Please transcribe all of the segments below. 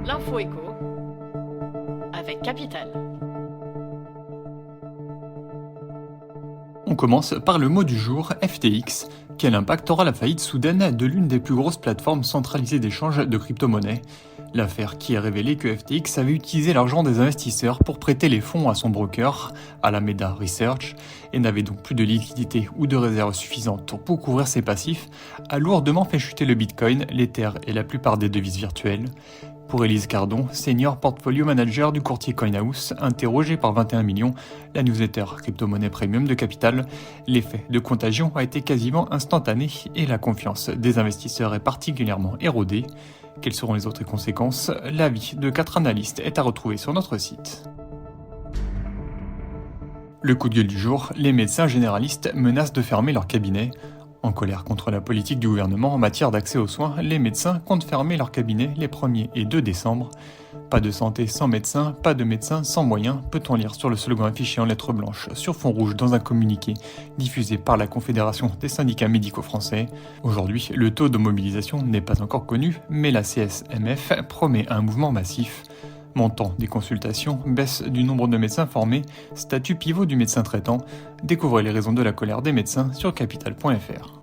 L'info écho avec Capital. On commence par le mot du jour, FTX. Quel impact aura la faillite soudaine de l'une des plus grosses plateformes centralisées d'échange de crypto-monnaies ? L'affaire qui a révélé que FTX avait utilisé l'argent des investisseurs pour prêter les fonds à son broker, Alameda Research, et n'avait donc plus de liquidité ou de réserves suffisantes pour couvrir ses passifs, a lourdement fait chuter le Bitcoin, l'Ether et la plupart des devises virtuelles. Pour Élise Cardon, senior portfolio manager du courtier CoinHouse, interrogé par 21 millions, la newsletter crypto-monnaie premium de Capital, l'effet de contagion a été quasiment instantané et la confiance des investisseurs est particulièrement érodée. Quelles seront les autres conséquences ? L'avis de 4 analystes est à retrouver sur notre site. Le coup de gueule du jour, les médecins généralistes menacent de fermer leur cabinet. En colère contre la politique du gouvernement en matière d'accès aux soins, les médecins comptent fermer leur cabinet les 1er et 2 décembre. Pas de santé sans médecin, pas de médecin sans moyens, peut-on lire sur le slogan affiché en lettres blanches sur fond rouge dans un communiqué diffusé par la Confédération des syndicats médicaux français. Aujourd'hui, le taux de mobilisation n'est pas encore connu, mais la CSMF promet un mouvement massif. Montant des consultations, baisse du nombre de médecins formés, statut pivot du médecin traitant. Découvrez les raisons de la colère des médecins sur capital.fr.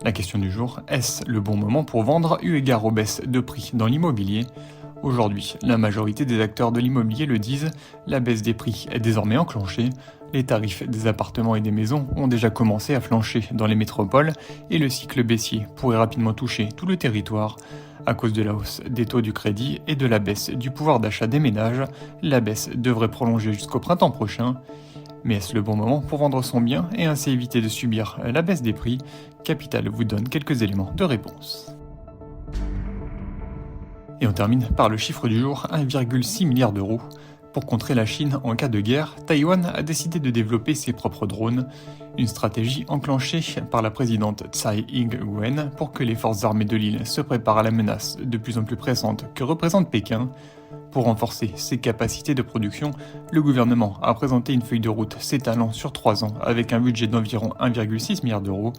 La question du jour, est-ce le bon moment pour vendre eu égard aux baisses de prix dans l'immobilier ? Aujourd'hui, la majorité des acteurs de l'immobilier le disent, la baisse des prix est désormais enclenchée. Les tarifs des appartements et des maisons ont déjà commencé à flancher dans les métropoles et le cycle baissier pourrait rapidement toucher tout le territoire. À cause de la hausse des taux du crédit et de la baisse du pouvoir d'achat des ménages, la baisse devrait prolonger jusqu'au printemps prochain. Mais est-ce le bon moment pour vendre son bien et ainsi éviter de subir la baisse des prix ? Capital vous donne quelques éléments de réponse. Et on termine par le chiffre du jour, 1,6 milliard d'euros. Pour contrer la Chine en cas de guerre, Taïwan a décidé de développer ses propres drones. Une stratégie enclenchée par la présidente Tsai Ing-wen pour que les forces armées de l'île se préparent à la menace de plus en plus pressante que représente Pékin. Pour renforcer ses capacités de production, le gouvernement a présenté une feuille de route s'étalant sur 3 ans avec un budget d'environ 1,6 milliard d'euros.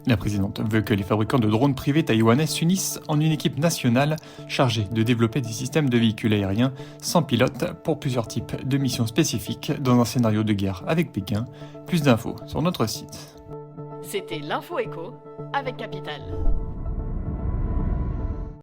La présidente veut que les fabricants de drones privés taïwanais s'unissent en une équipe nationale chargée de développer des systèmes de véhicules aériens sans pilote pour plusieurs types de missions spécifiques dans un scénario de guerre avec Pékin. Plus d'infos sur notre site. C'était l'info écho avec Capital.